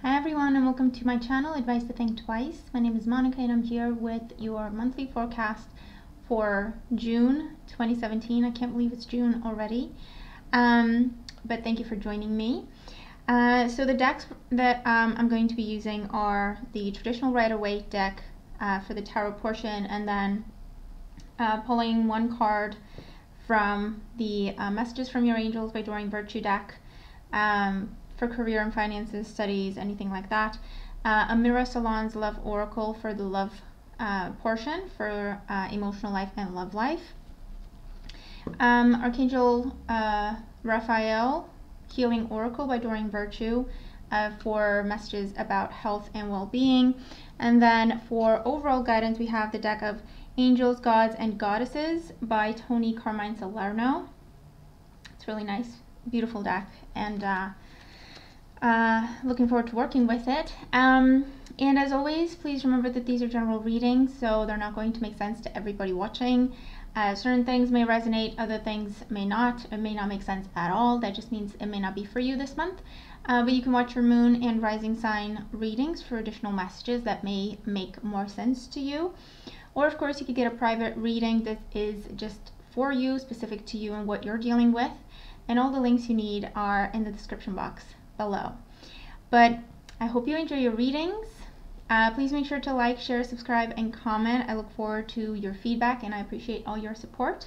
Hi everyone, and welcome to my channel, Advice to Think Twice. My name is Monica and I'm here with your monthly forecast for June 2017. I can't believe it's June already, but thank you for joining me. So the decks that I'm going to be using are the traditional Rider-Waite deck for the tarot portion, and then pulling one card from the Messages from Your Angels by Doreen Virtue deck for career and finances, studies, anything like that. Amira Salon's Love Oracle for the love portion for emotional life and love life. Archangel Raphael Healing Oracle by Doreen Virtue for messages about health and well-being. And then for overall guidance, we have the deck of Angels, Gods, and Goddesses by Tony Carmine Salerno. It's really nice, beautiful deck, and looking forward to working with it. And as always, please remember that these are general readings, so they're not going to make sense to everybody watching. Certain things may resonate, other things may not. It may not make sense at all. That just means it may not be for you this month. But you can watch your moon and rising sign readings for additional messages that may make more sense to you. Or of course, you could get a private reading that is just for you, specific to you and what you're dealing with. And all the links you need are in the description box below. But I hope you enjoy your readings. Please make sure to like, share, subscribe, and comment. I look forward to your feedback and I appreciate all your support.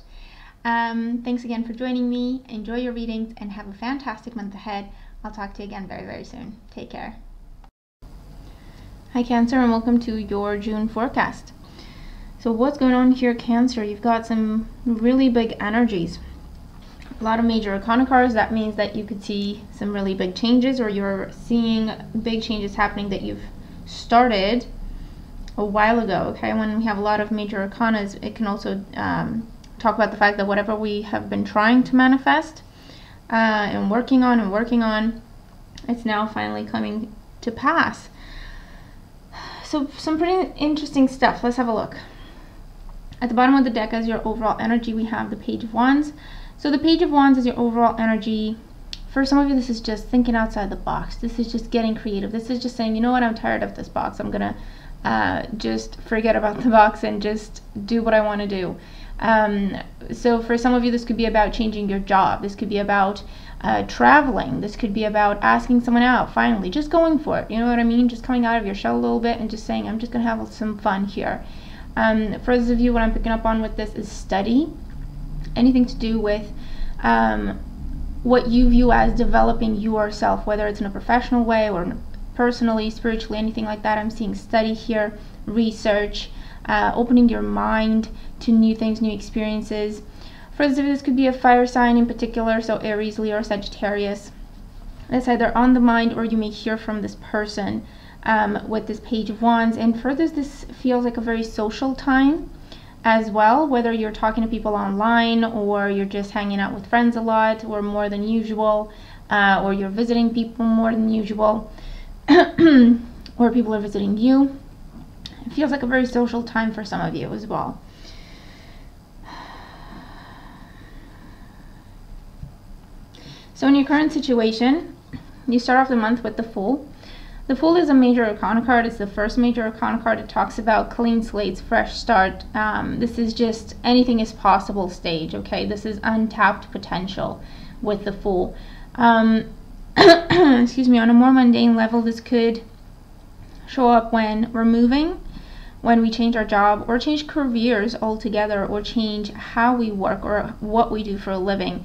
Thanks again for joining me. Enjoy your readings and have a fantastic month ahead. I'll talk to you again very, very soon. Take care. Hi Cancer, and welcome to your June forecast. So what's going on here, Cancer? You've got some really big energies. A lot of major arcana cards. That means that you could see some really big changes, or you're seeing big changes happening that you've started a while ago. Okay, when we have a lot of major arcanas, it can also talk about the fact that whatever we have been trying to manifest and working on, it's now finally coming to pass. So some pretty interesting stuff. Let's have a look. At the bottom of the deck as your overall energy, we have the Page of Wands. So the Page of Wands is your overall energy. For some of you, this is just thinking outside the box. This is just getting creative. This is just saying, you know what, I'm tired of this box. I'm gonna just forget about the box and just do what I want to do. So for some of you, this could be about changing your job. This could be about traveling. This could be about asking someone out, finally, just going for it. You know what I mean? Just coming out of your shell a little bit and just saying, I'm just gonna have some fun here. For those of you, what I'm picking up on with this is study. Anything to do with what you view as developing yourself, whether it's in a professional way or personally, spiritually, anything like that. I'm seeing study here, research, opening your mind to new things, new experiences. For those of you, this could be a fire sign in particular, so Aries, Leo, or Sagittarius. It's either on the mind or you may hear from this person with this Page of Wands. And for this feels like a very social time as well, whether you're talking to people online or you're just hanging out with friends a lot or more than usual, or you're visiting people more than usual, or people are visiting you. It feels like a very social time for some of you as well. So in your current situation, you start off the month with the Fool. The Fool is a major arcana card. It's the first major arcana card. It talks about clean slates, fresh start. This is just anything is possible stage, okay? This is untapped potential with the Fool. Excuse me, on a more mundane level, this could show up when we're moving, when we change our job, or change careers altogether, or change how we work or what we do for a living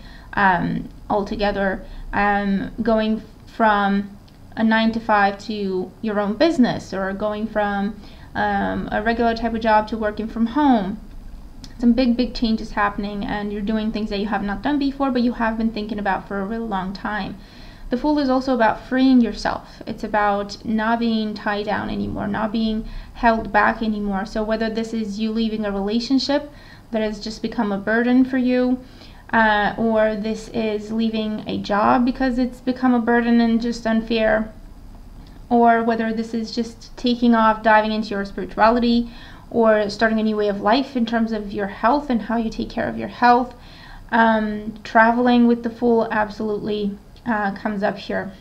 altogether, going from a 9-to-5 to your own business, or going from a regular type of job to working from home. Some big changes happening, and you're doing things that you have not done before, but you have been thinking about for a really long time. The Fool is also about freeing yourself. It's about not being tied down anymore, not being held back anymore. So whether this is you leaving a relationship that has just become a burden for you, or this is leaving a job because it's become a burden and just unfair, or whether this is just taking off, diving into your spirituality, or starting a new way of life in terms of your health and how you take care of your health. Traveling with the Fool absolutely comes up here.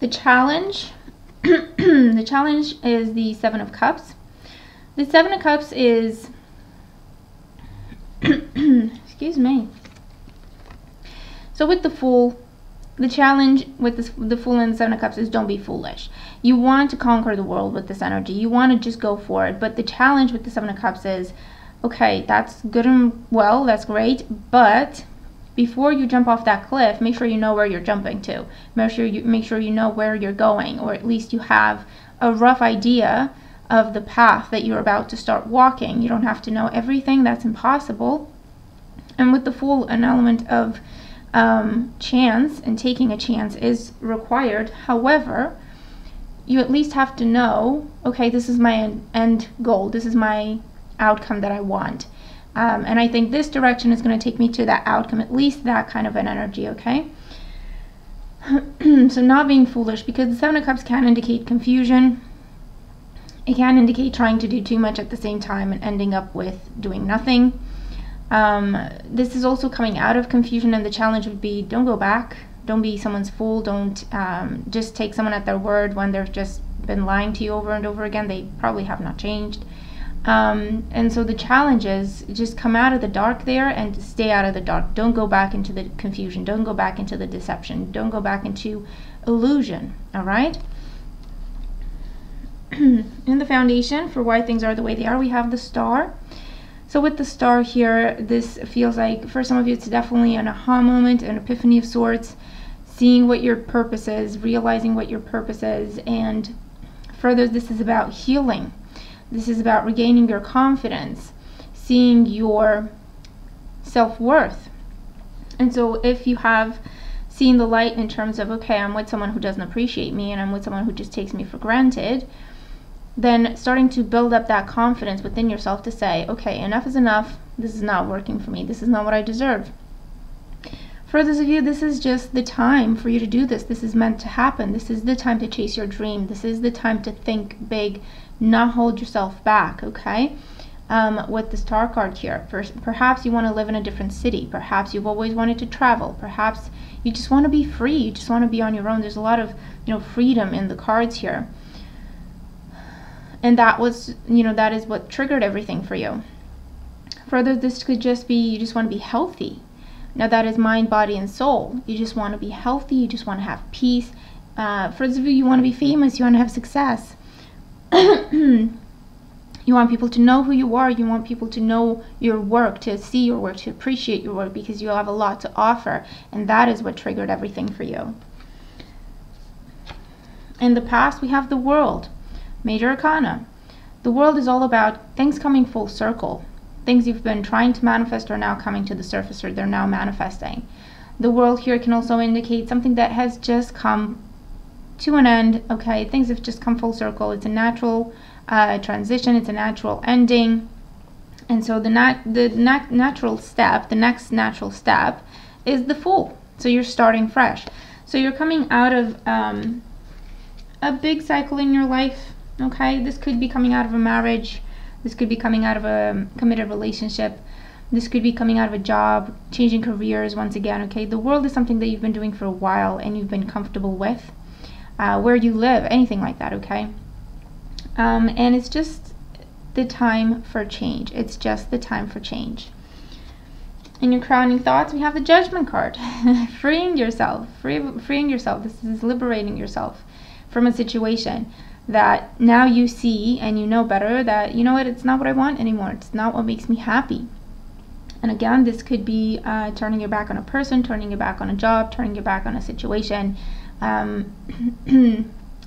The challenge, the challenge is the Seven of Cups. The Seven of Cups is, excuse me. So with the Fool, the challenge with the Fool and the Seven of Cups is don't be foolish. You want to conquer the world with this energy. You want to just go for it. But the challenge with the Seven of Cups is, okay, that's good and well, that's great, but before you jump off that cliff, make sure you know where you're jumping to. Make sure you know where you're going, or at least you have a rough idea of the path that you're about to start walking. You don't have to know everything. That's impossible. And with the Fool, an element of chance and taking a chance is required. However, you at least have to know, okay, this is my end goal. This is my outcome that I want. And I think this direction is going to take me to that outcome, at least that kind of an energy, okay? So not being foolish, because the Seven of Cups can indicate confusion. It can indicate trying to do too much at the same time and ending up with doing nothing. This is also coming out of confusion, and the challenge would be don't go back. Don't be someone's fool. Don't just take someone at their word when they've just been lying to you over and over again. They probably have not changed. And so the challenge is just come out of the dark there and stay out of the dark. Don't go back into the confusion. Don't go back into the deception. Don't go back into illusion. All right? In the foundation for why things are the way they are, we have the Star. So with the Star here, this feels like, for some of you, it's definitely an aha moment, an epiphany of sorts, seeing what your purpose is, realizing what your purpose is, and further, this is about healing. This is about regaining your confidence, seeing your self-worth. And so if you have seen the light in terms of, okay, I'm with someone who doesn't appreciate me and I'm with someone who just takes me for granted, then starting to build up that confidence within yourself to say, okay, enough is enough. This is not working for me. This is not what I deserve. For those of you, this is just the time for you to do this. This is meant to happen. This is the time to chase your dream. This is the time to think big, not hold yourself back, okay? With the Star card here, perhaps you want to live in a different city. Perhaps you've always wanted to travel. Perhaps you just want to be free. You just want to be on your own. There's a lot of, freedom in the cards here. And that was, that is what triggered everything for you. Further, this could just be you just want to be healthy. Now that is mind, body, and soul. You just want to be healthy. You just want to have peace. For those of you, you want to be famous. You want to have success. You want people to know who you are. You want people to know your work, to see your work, to appreciate your work, because you have a lot to offer. And that is what triggered everything for you. In the past, we have the World. Major Arcana. The World is all about things coming full circle. Things you've been trying to manifest are now coming to the surface, or they're now manifesting. The World here can also indicate something that has just come to an end. Okay, things have just come full circle. It's a natural transition. It's a natural ending. And so the next natural step is the Fool. So you're starting fresh. So you're coming out of a big cycle in your life. Okay, this could be coming out of a marriage. This could be coming out of a committed relationship. This could be coming out of a job, changing careers once again. Okay, the World is something that you've been doing for a while and you've been comfortable with. Where you live, anything like that, okay? And it's just the time for change. It's just the time for change. In your crowning thoughts, we have the Judgment card. Freeing yourself. Freeing yourself. This is liberating yourself from a situation that now you see and you know better that, you know what, it's not what I want anymore. It's not what makes me happy. And again, this could be turning your back on a person, turning your back on a job, turning your back on a situation,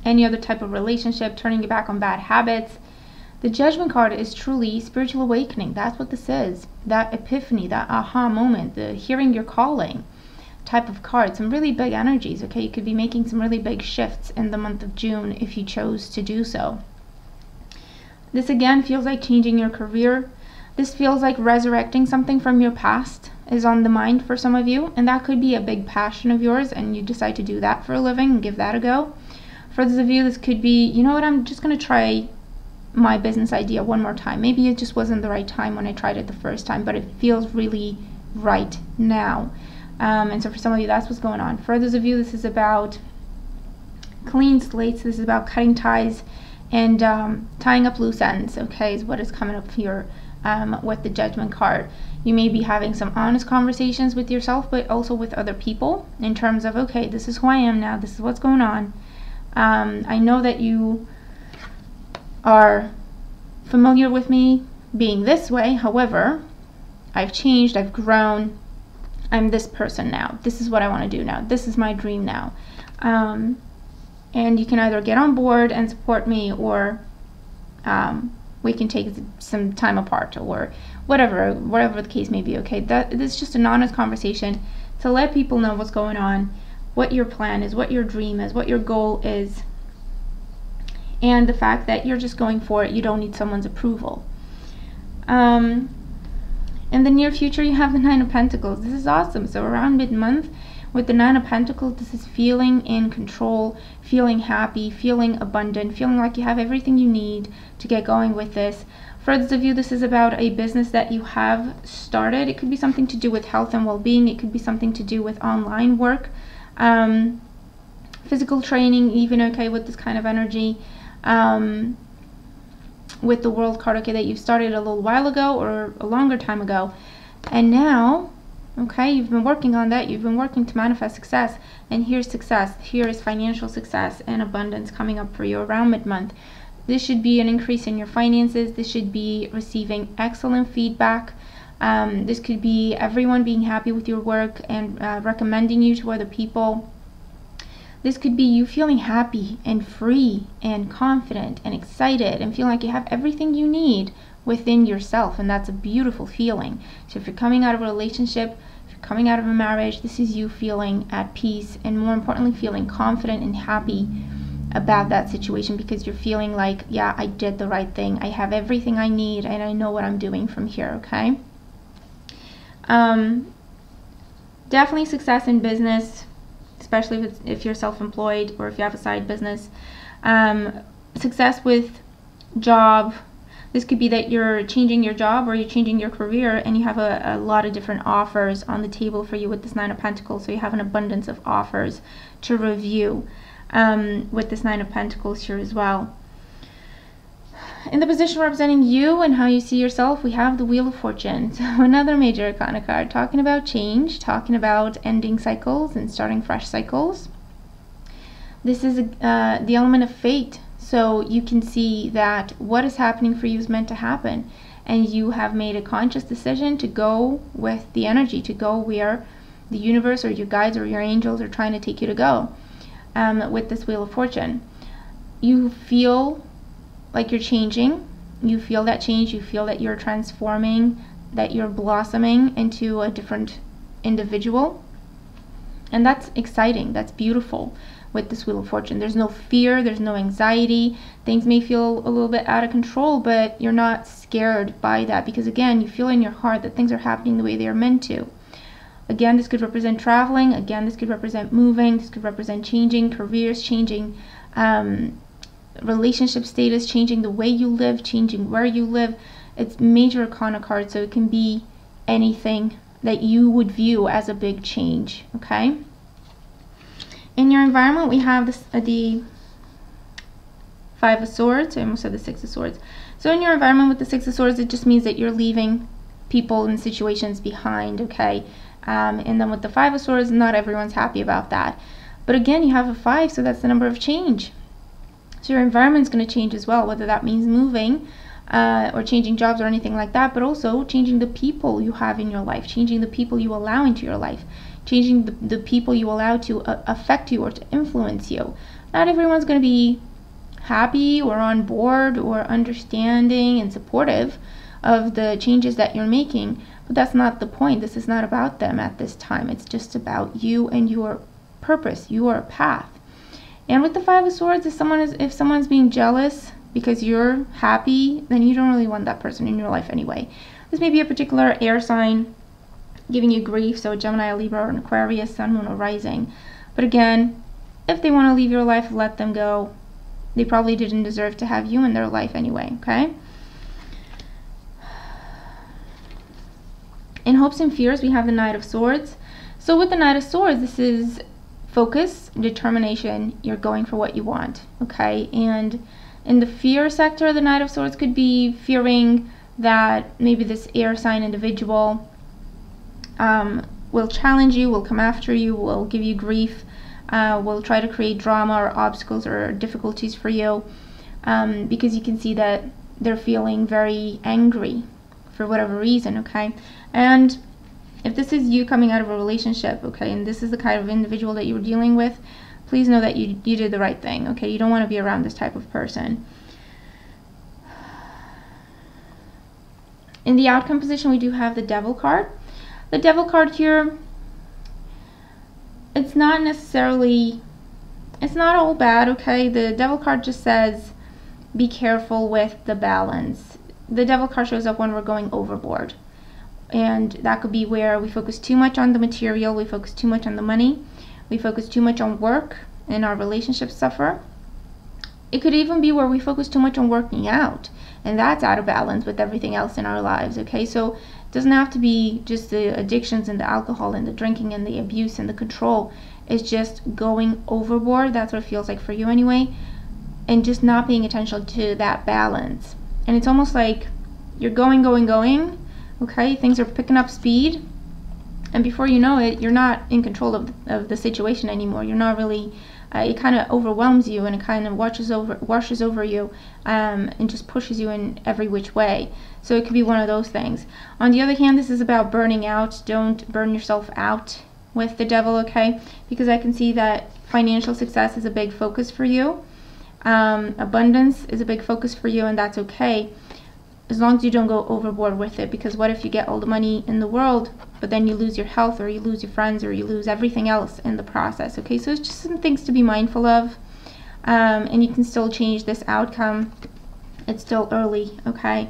any other type of relationship, turning your back on bad habits. The Judgment card is truly spiritual awakening. That's what this is. That epiphany, that aha moment, the hearing your calling type of card. Some really big energies, okay? You could be making some really big shifts in the month of June if you chose to do so. This again feels like changing your career. This feels like resurrecting something from your past is on the mind for some of you, and that could be a big passion of yours and you decide to do that for a living and give that a go. For those of you, this could be, you know what, I'm just going to try my business idea one more time. Maybe it just wasn't the right time when I tried it the first time, but it feels really right now. And so for some of you, that's what's going on. For others of you, this is about clean slate. So this is about cutting ties and tying up loose ends, okay, is what is coming up here with the Judgment card. You may be having some honest conversations with yourself, but also with other people in terms of, okay, this is who I am now, this is what's going on. I know that you are familiar with me being this way, however, I've changed, I've grown, I'm this person now, this is what I want to do now, this is my dream now. And you can either get on board and support me, or we can take some time apart, or whatever the case may be, okay? This is just an honest conversation to let people know what's going on, what your plan is, what your dream is, what your goal is, and the fact that you're just going for it. You don't need someone's approval. In the near future, you have the Nine of Pentacles. This is awesome. So around mid-month, with the Nine of Pentacles, this is feeling in control, feeling happy, feeling abundant, feeling like you have everything you need to get going with this. For those of you, this is about a business that you have started. It could be something to do with health and well-being. It could be something to do with online work, physical training, even, okay, with this kind of energy. With the World card, okay, that you started a little while ago or a longer time ago. And now, okay, you've been working on that. You've been working to manifest success. And here's success. Here is financial success and abundance coming up for you around mid-month. This should be an increase in your finances. This should be receiving excellent feedback. This could be everyone being happy with your work and recommending you to other people. This could be you feeling happy and free and confident and excited and feeling like you have everything you need within yourself, and that's a beautiful feeling. So if you're coming out of a relationship, if you're coming out of a marriage, this is you feeling at peace and, more importantly, feeling confident and happy about that situation, because you're feeling like, yeah, I did the right thing. I have everything I need and I know what I'm doing from here, okay? Definitely success in business, especially if you're self-employed or if you have a side business. Success with job. This could be that you're changing your job or you're changing your career and you have a lot of different offers on the table for you with this Nine of Pentacles. So you have an abundance of offers to review with this Nine of Pentacles here as well. In the position representing you and how you see yourself, we have the Wheel of Fortune. So another major arcana card, talking about change, talking about ending cycles and starting fresh cycles. This is the element of fate. So you can see that what is happening for you is meant to happen, and you have made a conscious decision to go with the energy, to go where the universe or your guides or your angels are trying to take you to go. With this Wheel of Fortune, you feel like you're changing. You feel that change. You feel that you're transforming, that you're blossoming into a different individual, and that's exciting. That's beautiful. With this Wheel of Fortune, there's no fear, there's no anxiety. Things may feel a little bit out of control, but you're not scared by that, because again, you feel in your heart that things are happening the way they are meant to. Again, this could represent traveling. Again, this could represent moving. This could represent changing careers, changing relationship status, changing the way you live, changing where you live. It's major arcana card, so it can be anything that you would view as a big change, okay? In your environment, we have the Five of Swords. I almost said the Six of Swords. So in your environment with the Six of Swords, it just means that you're leaving people and situations behind, okay? And then with the Five of Swords, not everyone's happy about that. But again, you have a 5, so that's the number of change. So your environment's going to change as well, whether that means moving or changing jobs or anything like that, but also changing the people you have in your life, changing the people you allow into your life, changing the people you allow to affect you or to influence you. Not everyone's going to be happy or on board or understanding and supportive of the changes that you're making, but that's not the point. This is not about them at this time. It's just about you and your purpose, your path. And with the Five of Swords, if someone's being jealous because you're happy, then you don't really want that person in your life anyway. This may be a particular air sign giving you grief, so Gemini, Libra, or an Aquarius, Sun, Moon, or Rising. But again, if they want to leave your life, let them go. They probably didn't deserve to have you in their life anyway, okay? In hopes and fears, we have the Knight of Swords. So with the Knight of Swords, this is focus, determination, you're going for what you want, okay? And in the fear sector, the Knight of Swords could be fearing that maybe this air sign individual will challenge you, will come after you, will give you grief, will try to create drama or obstacles or difficulties for you, because you can see that they're feeling very angry for whatever reason, okay? And if this is you coming out of a relationship, okay, and this is the kind of individual that you were dealing with, please know that you did the right thing, okay? You don't want to be around this type of person. In the outcome position, we do have the Devil card. The Devil card here, it's not all bad, okay? The Devil card just says, be careful with the balance. The Devil card shows up when we're going overboard. And that could be where we focus too much on the material, we focus too much on the money, we focus too much on work, and our relationships suffer. It could even be where we focus too much on working out, and that's out of balance with everything else in our lives, okay? So it doesn't have to be just the addictions and the alcohol and the drinking and the abuse and the control. It's just going overboard. That's what it feels like for you anyway, and just not paying attention to that balance. And it's almost like you're going, okay? Things are picking up speed, and before you know it, you're not in control of the situation anymore. You're not really, it kind of overwhelms you, and it kind of washes over you, and just pushes you in every which way. So it could be one of those things. On the other hand, this is about burning out. Don't burn yourself out with the Devil, okay? Because I can see that financial success is a big focus for you. Abundance is a big focus for you, and that's okay, as long as you don't go overboard with it. Because what if you get all the money in the world, but then you lose your health, or you lose your friends, or you lose everything else in the process, okay? So it's just some things to be mindful of, and you can still change this outcome. It's still early, okay?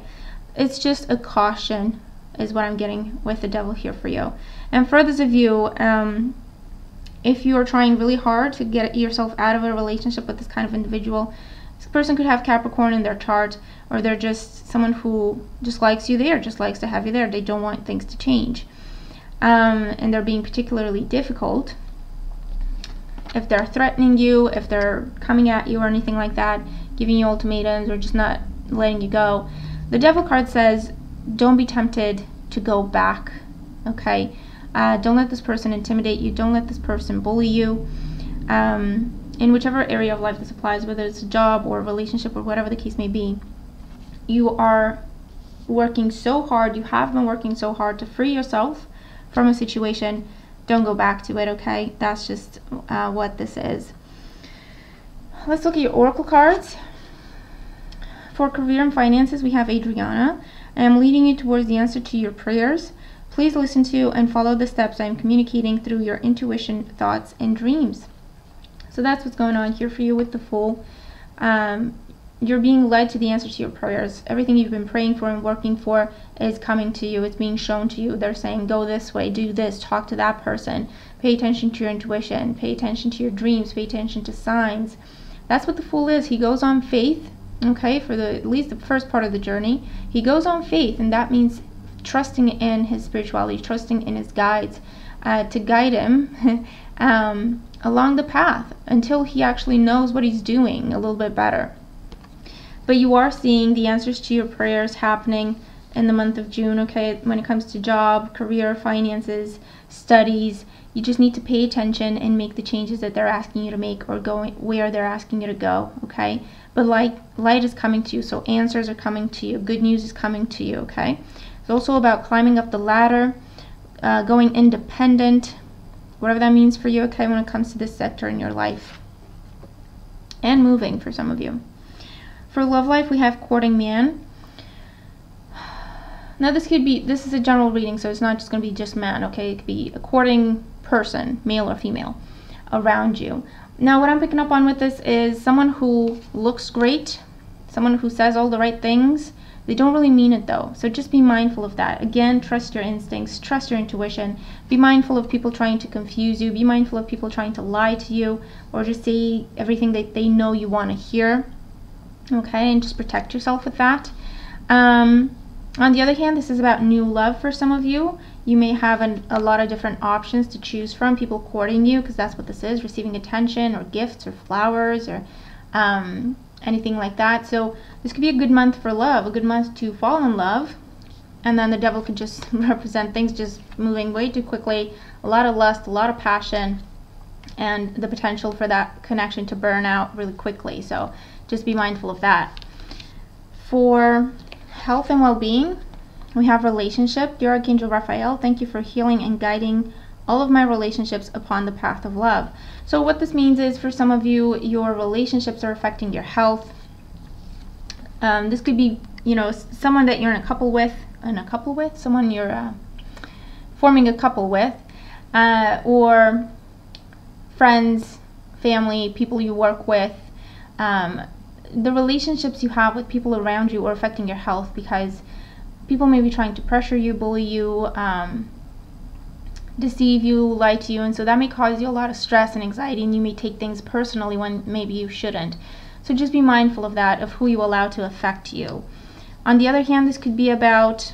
It's just a caution is what I'm getting with the Devil here for you. And for those of you, if you are trying really hard to get yourself out of a relationship with this kind of individual, this person could have Capricorn in their chart, or they're just someone who just likes you there, just likes to have you there. They don't want things to change. And they're being particularly difficult. If they're threatening you, if they're coming at you or anything like that, giving you ultimatums or just not letting you go, the Devil card says, don't be tempted to go back, okay? Don't let this person intimidate you. Don't let this person bully you. In whichever area of life this applies, whether it's a job or a relationship or whatever the case may be, you are working so hard, you have been working so hard to free yourself from a situation. Don't go back to it, okay? That's just what this is. Let's look at your oracle cards. For career and finances, we have Adriana. I am leading you towards the answer to your prayers. Please listen to and follow the steps I am communicating through your intuition, thoughts, and dreams. So that's what's going on here for you with the Fool. You're being led to the answer to your prayers. Everything you've been praying for and working for is coming to you. It's being shown to you. They're saying, go this way, do this, talk to that person. Pay attention to your intuition. Pay attention to your dreams. Pay attention to signs. That's what the Fool is. He goes on faith, okay, for at least the first part of the journey. He goes on faith, and that means trusting in his spirituality, trusting in his guides to guide him along the path until he actually knows what he's doing a little bit better. But you are seeing the answers to your prayers happening in the month of June, okay? When it comes to job, career, finances, studies, you just need to pay attention and make the changes that they're asking you to make, or go where they're asking you to go, okay? But light is coming to you, so answers are coming to you. Good news is coming to you, okay? It's also about climbing up the ladder, going independent, whatever that means for you, okay, when it comes to this sector in your life. And moving for some of you. For love life, we have courting man. Now this is a general reading, so it's not just going to be just man, okay? It could be a courting person, male or female, around you. Now what I'm picking up on with this is someone who looks great, someone who says all the right things. They don't really mean it though, so just be mindful of that. Again, trust your instincts, trust your intuition. Be mindful of people trying to confuse you. Be mindful of people trying to lie to you, or just say everything that they know you want to hear. Okay, and just protect yourself with that. On the other hand, this is about new love for some of you. You may have a lot of different options to choose from, people courting you, because that's what this is, receiving attention or gifts or flowers or anything like that. So this could be a good month for love, a good month to fall in love. And then the devil could just represent things just moving way too quickly, a lot of lust, a lot of passion, and the potential for that connection to burn out really quickly. So just be mindful of that. For health and well-being, we have relationship. Dear Archangel Raphael, thank you for healing and guiding all of my relationships upon the path of love. So what this means is, for some of you, your relationships are affecting your health. This could be, you know, someone that you're in a couple with, someone you're forming a couple with, or friends, family, people you work with. The relationships you have with people around you are affecting your health, because people may be trying to pressure you, bully you, deceive you, lie to you, and so that may cause you a lot of stress and anxiety, and you may take things personally when maybe you shouldn't. So just be mindful of that, of who you allow to affect you. On the other hand, this could be about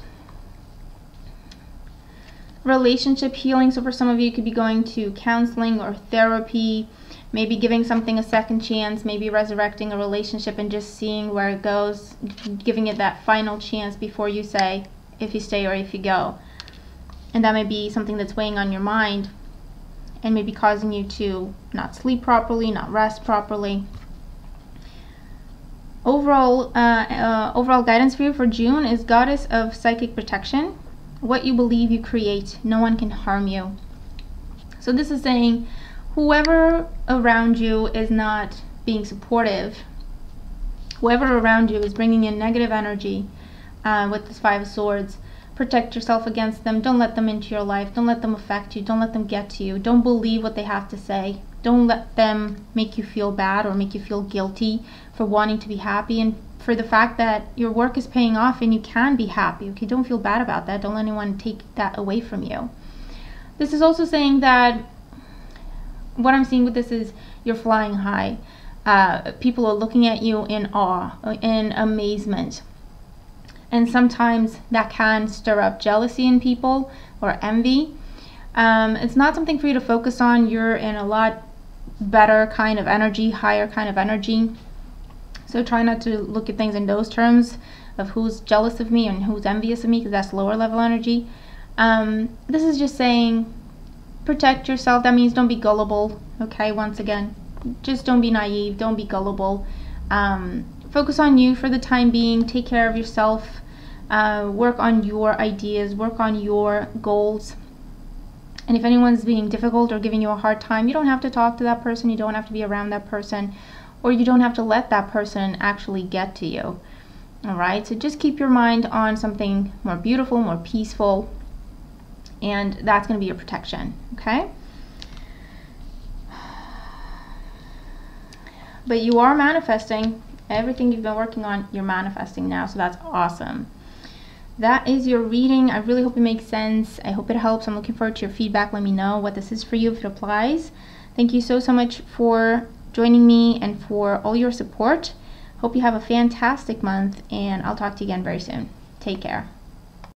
relationship healing. So for some of you, you could be going to counseling or therapy, maybe giving something a second chance, maybe resurrecting a relationship and just seeing where it goes, giving it that final chance before you say if you stay or if you go. And that may be something that's weighing on your mind and maybe causing you to not sleep properly, not rest properly. Overall guidance for you for June is Goddess of Psychic Protection. What you believe you create, no one can harm you. So this is saying, whoever around you is not being supportive, whoever around you is bringing in negative energy with this Five of Swords, protect yourself against them. Don't let them into your life. Don't let them affect you. Don't let them get to you. Don't believe what they have to say. Don't let them make you feel bad or make you feel guilty for wanting to be happy, and for the fact that your work is paying off and you can be happy. Okay, don't feel bad about that. Don't let anyone take that away from you. This is also saying that what I'm seeing with this is you're flying high. People are looking at you in awe, in amazement. And sometimes that can stir up jealousy in people or envy. It's not something for you to focus on. You're in a lot better kind of energy, higher kind of energy. So try not to look at things in those terms of who's jealous of me and who's envious of me, because that's lower level energy. This is just saying protect yourself. That means don't be gullible. Okay, once again, just don't be naive. Don't be gullible. Focus on you for the time being. Take care of yourself. Work on your ideas. Work on your goals. And if anyone's being difficult or giving you a hard time, you don't have to talk to that person. You don't have to be around that person. Or you don't have to let that person actually get to you. Alright, so just keep your mind on something more beautiful, more peaceful, and that's going to be your protection. Okay? But you are manifesting. Everything you've been working on, you're manifesting now, so that's awesome. That is your reading. I really hope it makes sense. I hope it helps. I'm looking forward to your feedback. Let me know what this is for you, if it applies. Thank you so much for joining me and for all your support. Hope you have a fantastic month, and I'll talk to you again very soon. Take care.